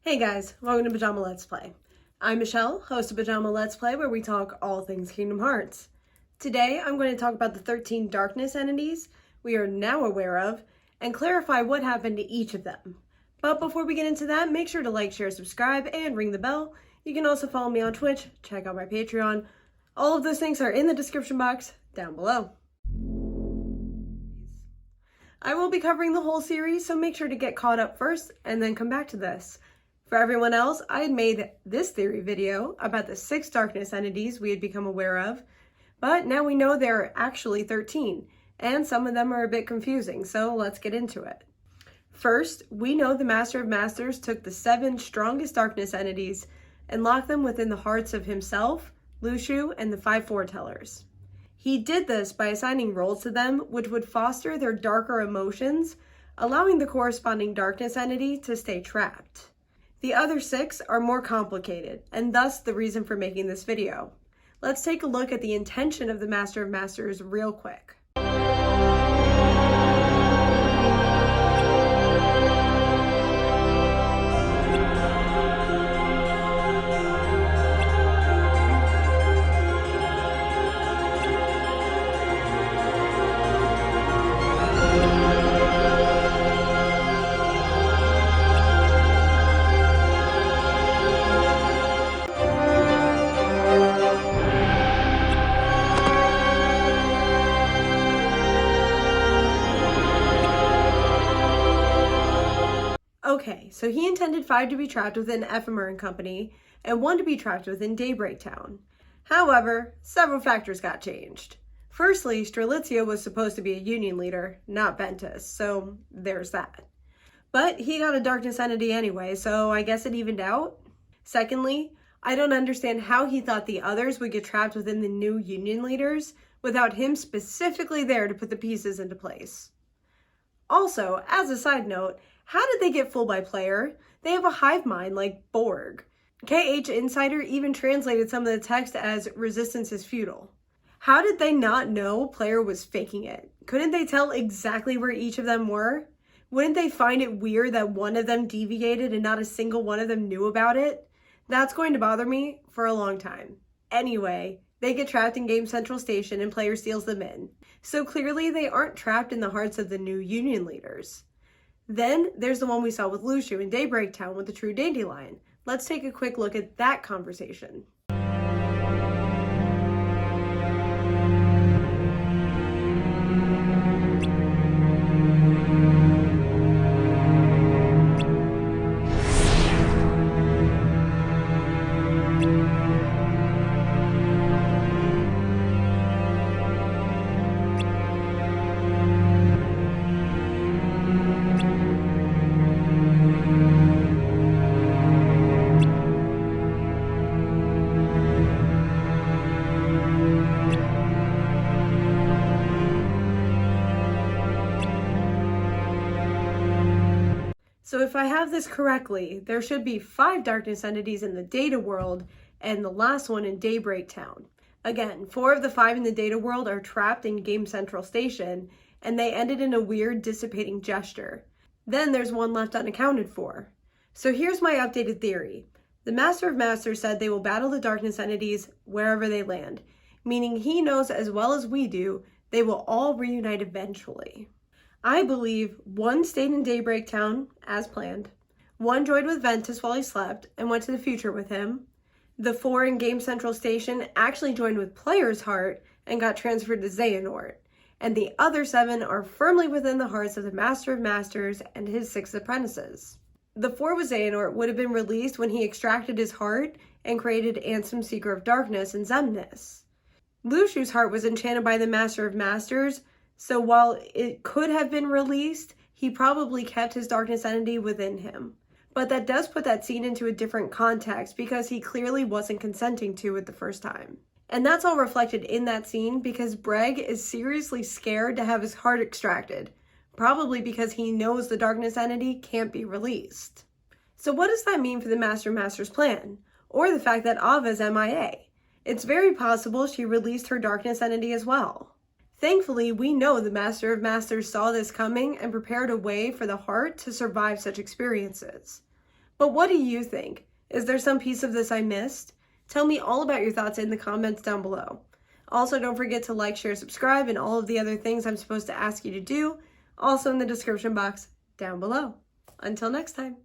Hey guys, welcome to Pajama Let's Play. I'm Michelle, host of Pajama Let's Play, where we talk all things Kingdom Hearts. Today, I'm going to talk about the 13 darkness entities we are now aware of, and clarify what happened to each of them. But before we get into that, make sure to like, share, subscribe, and ring the bell. You can also follow me on Twitch, check out my Patreon. All of those things are in the description box down below. I will be covering the whole series, so make sure to get caught up first, and then come back to this. For everyone else, I had made this theory video about the 6 darkness entities we had become aware of, but now we know there are actually 13, and some of them are a bit confusing, so let's get into it. First, we know the Master of Masters took the 7 strongest darkness entities and locked them within the hearts of himself, Luxu, and the 5 foretellers. He did this by assigning roles to them which would foster their darker emotions, allowing the corresponding darkness entity to stay trapped. The other 6 are more complicated, and thus the reason for making this video. Let's take a look at the intention of the Master of Masters real quick. Okay, so he intended 5 to be trapped within Ephemer and Company, and 1 to be trapped within Daybreak Town. However, several factors got changed. Firstly, Strelitzia was supposed to be a Union leader, not Ventus, so there's that. But he got a darkness entity anyway, so I guess it evened out. Secondly, I don't understand how he thought the others would get trapped within the new Union leaders without him specifically there to put the pieces into place. Also, as a side note, how did they get fooled by Player? They have a hive mind like Borg. KH Insider even translated some of the text as resistance is futile. How did they not know Player was faking it? Couldn't they tell exactly where each of them were? Wouldn't they find it weird that one of them deviated and not a single one of them knew about it? That's going to bother me for a long time. Anyway, they get trapped in Game Central Station and Player steals them in. So clearly they aren't trapped in the hearts of the new Union leaders. Then there's the one we saw with Luxu in Daybreak Town with the true Dandelion. Let's take a quick look at that conversation. So if I have this correctly, there should be 5 darkness entities in the data world and the last one in Daybreak Town. Again, 4 of the 5 in the data world are trapped in Game Central Station, and they ended in a weird dissipating gesture. Then there's 1 left unaccounted for. So here's my updated theory. The Master of Masters said they will battle the darkness entities wherever they land, meaning he knows as well as we do they will all reunite eventually. I believe 1 stayed in Daybreak Town, as planned. 1 joined with Ventus while he slept and went to the future with him. The 4 in Game Central Station actually joined with Player's heart and got transferred to Xehanort. And the other 7 are firmly within the hearts of the Master of Masters and his 6 apprentices. The 4 with Xehanort would have been released when he extracted his heart and created Ansem, Seeker of Darkness and Xemnas. Luxu's heart was enchanted by the Master of Masters, so while it could have been released, he probably kept his darkness entity within him. But that does put that scene into a different context because he clearly wasn't consenting to it the first time. And that's all reflected in that scene because Breg is seriously scared to have his heart extracted, probably because he knows the darkness entity can't be released. So what does that mean for the Master of Masters plan? Or the fact that Ava's MIA? It's very possible she released her darkness entity as well. Thankfully, we know the Master of Masters saw this coming and prepared a way for the heart to survive such experiences. But what do you think? Is there some piece of this I missed? Tell me all about your thoughts in the comments down below. Also, don't forget to like, share, subscribe, and all of the other things I'm supposed to ask you to do, also in the description box down below. Until next time.